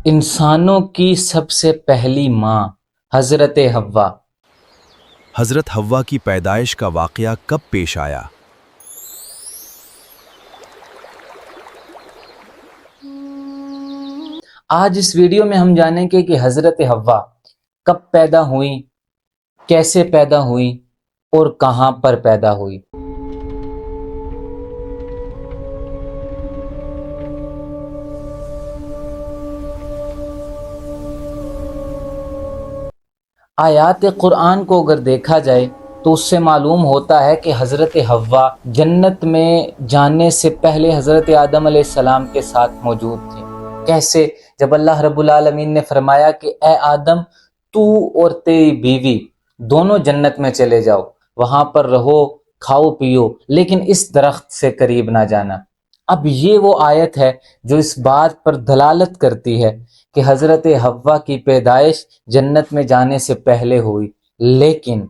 انسانوں کی سب سے پہلی ماں حضرت حوا۔ حضرت حوا کی پیدائش کا واقعہ کب پیش آیا؟ آج اس ویڈیو میں ہم جانیں گے کہ حضرت حوا کب پیدا ہوئی، کیسے پیدا ہوئی اور کہاں پر پیدا ہوئی۔ آیات قرآن کو اگر دیکھا جائے تو اس سے معلوم ہوتا ہے کہ حضرت حوا جنت میں جانے سے پہلے حضرت آدم علیہ السلام کے ساتھ موجود تھے۔ کیسے؟ جب اللہ رب العالمین نے فرمایا کہ اے آدم تو اور تیری بیوی دونوں جنت میں چلے جاؤ، وہاں پر رہو، کھاؤ پیو، لیکن اس درخت سے قریب نہ جانا۔ اب یہ وہ آیت ہے جو اس بات پر دلالت کرتی ہے کہ حضرت حوا کی پیدائش جنت میں جانے سے پہلے ہوئی، لیکن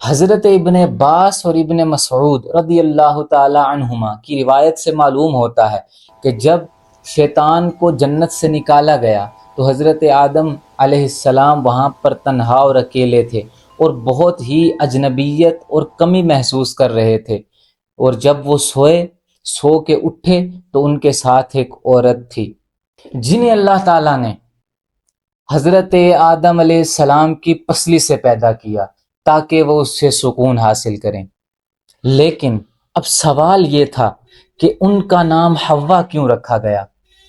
حضرت ابن عباس اور ابن مسعود رضی اللہ تعالی عنہما کی روایت سے معلوم ہوتا ہے کہ جب شیطان کو جنت سے نکالا گیا تو حضرت آدم علیہ السلام وہاں پر تنہا اور اکیلے تھے اور بہت ہی اجنبیت اور کمی محسوس کر رہے تھے، اور جب وہ سو کے اٹھے تو ان کے ساتھ ایک عورت تھی جنہیں اللہ تعالیٰ نے حضرت آدم علیہ السلام کی پسلی سے پیدا کیا تاکہ وہ اس سے سکون حاصل کریں۔ لیکن اب سوال یہ تھا کہ ان کا نام حوا کیوں رکھا گیا؟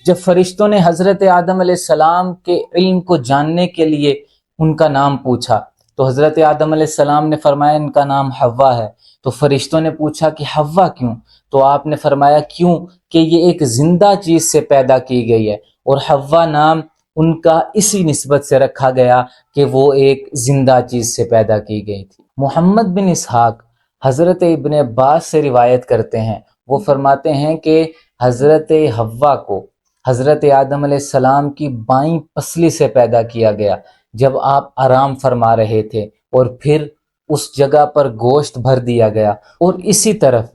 جب فرشتوں نے حضرت آدم علیہ السلام کے علم کو جاننے کے لیے ان کا نام پوچھا تو حضرت آدم علیہ السلام نے فرمایا ان کا نام حوا ہے۔ تو فرشتوں نے پوچھا کہ حوا کیوں؟ تو آپ نے فرمایا کیوں کہ یہ ایک زندہ چیز سے پیدا کی گئی ہے، اور حوا نام ان کا اسی نسبت سے رکھا گیا کہ وہ ایک زندہ چیز سے پیدا کی گئی تھی۔ محمد بن اسحاق حضرت ابن عباس سے روایت کرتے ہیں، وہ فرماتے ہیں کہ حضرت حوا کو حضرت آدم علیہ السلام کی بائیں پسلی سے پیدا کیا گیا جب آپ آرام فرما رہے تھے، اور پھر اس جگہ پر گوشت بھر دیا گیا۔ اور اسی طرف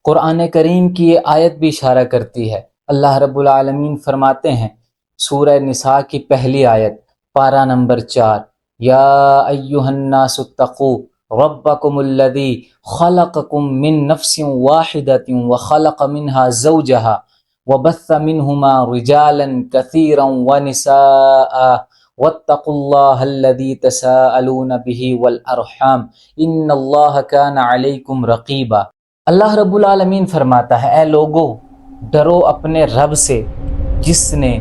قرآن کریم کی یہ آیت بھی اشارہ کرتی ہے۔ اللہ رب العالمین فرماتے ہیں سورہ نساء کی پہلی آیت پارہ نمبر 4، یا ایھا الناس اتقوا ربکم الذی خلقکم من نفس واحدۃ وخلق منها زوجها وبث منهما رجالا كثيرا ونساء واتقوا الله الذي تساءلون به والارحام ان الله كان عليكم رقيبا۔ اللہ رب العالمین فرماتا ہے اے لوگو ڈرو اپنے رب سے جس نے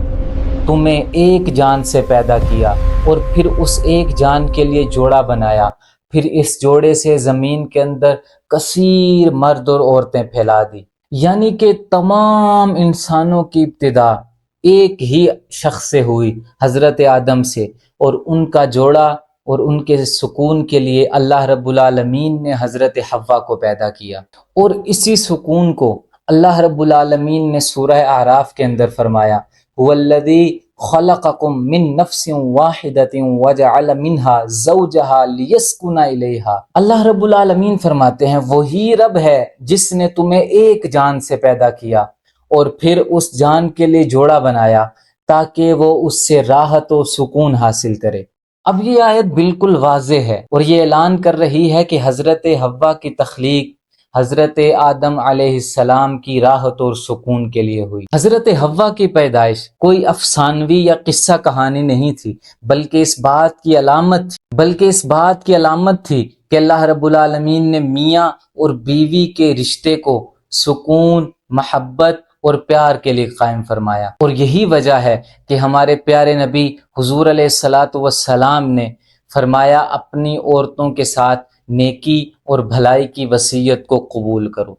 تمہیں ایک جان سے پیدا کیا اور پھر اس ایک جان کے لیے جوڑا بنایا، پھر اس جوڑے سے زمین کے اندر کثیر مرد اور عورتیں پھیلا دی۔ یعنی کہ تمام انسانوں کی ابتدا ایک ہی شخص سے ہوئی، حضرت آدم سے، اور ان کا جوڑا اور ان کے سکون کے لیے اللہ رب العالمین نے حضرت حوا کو پیدا کیا۔ اور اسی سکون کو اللہ رب العالمین نے سورہ اعراف کے اندر فرمایا هو الذی خلقکم من نفس واحدۃ وجعل منها زوجها لیسکن الیہا۔ اللہ رب العالمین فرماتے ہیں وہی رب ہے جس نے تمہیں ایک جان سے پیدا کیا اور پھر اس جان کے لیے جوڑا بنایا تاکہ وہ اس سے راحت و سکون حاصل کرے۔ اب یہ آیت بالکل واضح ہے اور یہ اعلان کر رہی ہے کہ حضرت حوا کی تخلیق حضرت آدم علیہ السلام کی راحت اور سکون کے لیے ہوئی۔ حضرت حوا کی پیدائش کوئی افسانوی یا قصہ کہانی نہیں تھی، بلکہ اس بات کی علامت تھی کہ اللہ رب العالمین نے میاں اور بیوی کے رشتے کو سکون، محبت اور پیار کے لیے قائم فرمایا۔ اور یہی وجہ ہے کہ ہمارے پیارے نبی حضور علیہ الصلاۃ والسلام نے فرمایا اپنی عورتوں کے ساتھ نیکی اور بھلائی کی وصیت کو قبول کرو۔